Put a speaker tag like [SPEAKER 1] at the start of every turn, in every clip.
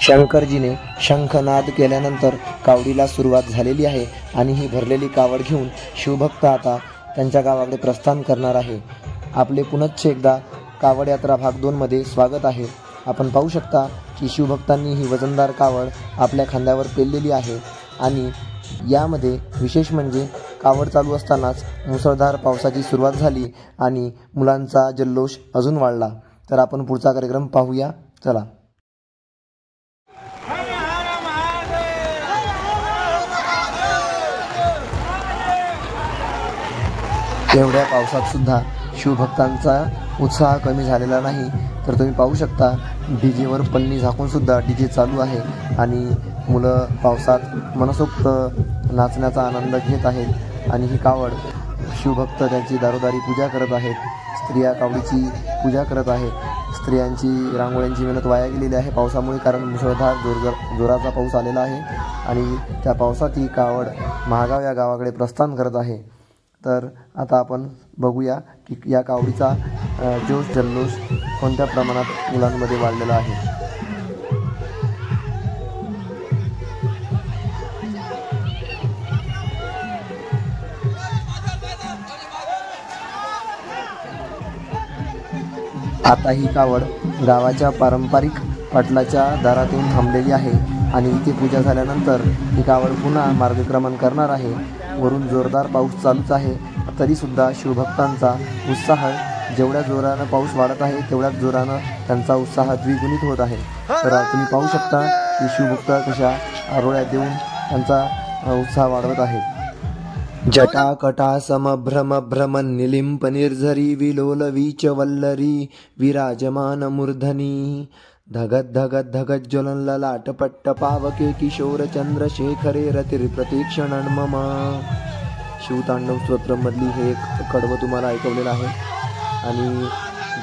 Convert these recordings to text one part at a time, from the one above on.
[SPEAKER 1] शंकरजीने शंखनाद केल्यानंतर कावडीला सुरुवात झालेली आहे आणि ही भरलेली कावड घेऊन शिवभक्त आता त्यांच्या गावाकडे प्रस्थान करणार आहे। आपले पुनश्च एकदा कावड यात्रा भाग 2 मध्ये स्वागत आहे। आपण पाहू शकता की शिवभक्तांनी ही वजनदार कावड आपल्या खांद्यावर पेललेली आहे आणि यामध्ये विशेष म्हणजे कावड चालू असतानाच मुसळधार पावसाची सुरुवात झाली आणि मुलांचा जल्लोष अजून वाढला। तर आपण पुढचा कार्यक्रम पाहूया, चला। एवढ्या पावसात सुद्धा शिवभक्तांचा उत्साह कमी झालेला नाही। तर तुम्ही पाहू शकता डीजेवर पन्नी झाकून सुद्धा डीजे चालू आहे आणि मुलं पावसात मनसोक्त नाचण्याचा आनंद घेत आहेत आणि ही कावड शिवभक्त त्यांची दारोदारी पूजा करत आहेत। स्त्रिया कावडीची पूजा करत आहेत। स्त्रियांची रांगोळ्यांची मेहनत वाया गेलेली आहे पावसामुळे, कारण मुसळधार जोराचा पाऊस आलेला आहे आणि त्या पावसात ही कावड महागाव या गावाकडे प्रस्थान करत आहे। तर आता आपण बघूया की या कावडीचा जोश जल्लोष कोणत्या प्रमाणात मुलांमध्ये वाढलेला आहे। आता ही कावड गावाच्या पारंपरिक पाटलाच्या दारात येऊन थांबलेली आहे आणि इथे पूजा झाल्यानंतर ही कावड पुन्हा मार्गक्रमण करणार आहे। वरून जोरदार पाऊस चालूच आहे, तरी सुद्धा शिवभक्तांचा उत्साह जेवढ्या जोरानं पाऊस वाढत आहे तेवढ्याच जोरानं त्यांचा उत्साह द्विगुणित होत आहे। तर तुम्ही पाहू शकता की शिवभक्त कशा आरोळ्या देऊन त्यांचा उत्साह वाढवत आहेत। जटाकटा समभ्रम भ्रमण निलिंप निर्झरी विलोल वीच वल्लरी विराजमान मूर्धनी धगत धगत धगत ज्वलन ललाटपट्ट पावके किशोर चंद्रशेखरे रतिर प्रतीक्षणन मम। शिवतांडव स्तोत्र मधली हे एक कडवं तुम्हाला ऐकवलेलं आहे आणि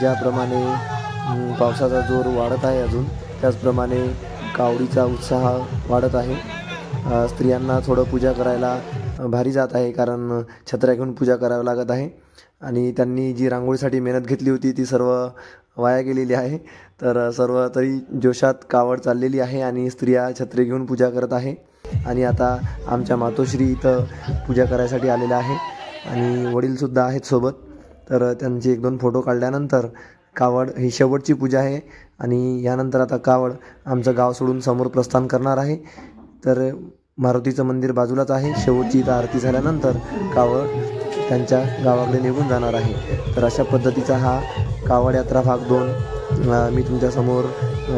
[SPEAKER 1] ज्याप्रमाणे पावसाचा जोर वाढत आहे अजून त्याचप्रमाणे कावडीचा उत्साह वाढत आहे। स्त्रियांना थोडं पूजा करायला भारी जात आहे, कारण छत्र्या घेऊन पूजा करावी लागत आहे आणि त्यांनी जी रांगोळीसाठी मेहनत घेतली होती ती सर्व वाया गेलेली आहे। तर सर्व तरी जोशात कावड चाललेली आहे आणि स्त्रिया छत्री घेऊन पूजा करत आहे आणि आता आमच्या मातोश्री इथं पूजा करायसाठी आलेल्या आहे आणि वडीलसुद्धा आहेत सोबत। तर त्यांचे 1-2 फोटो काढल्यानंतर कावड ही शेवटची पूजा आहे आणि यानंतर आता कावड आमचं गाव सोडून समोर प्रस्थान करणार आहे। तर मारुतीचं मंदिर बाजूलाच आहे। शेवटची इथं आरती झाल्यानंतर कावड त्यांच्या गावाकडे निघून जाणार आहे। तर अशा पद्धतीचा हा कावड यात्रा भाग 2 मी तुमच्यासमोर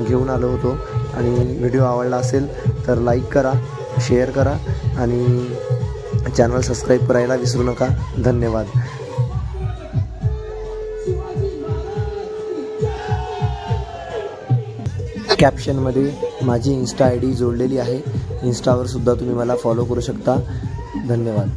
[SPEAKER 1] घेऊन आलो होतो आणि व्हिडिओ आवडला असेल तर लाईक करा, शेअर करा आणि चॅनल सबस्क्राईब करायला विसरू नका। धन्यवाद। कॅप्शनमध्ये माझी इन्स्टा ID जोडलेली आहे, इन्स्टावर सुद्धा तुम्ही मला फॉलो करू शकता। धन्यवाद।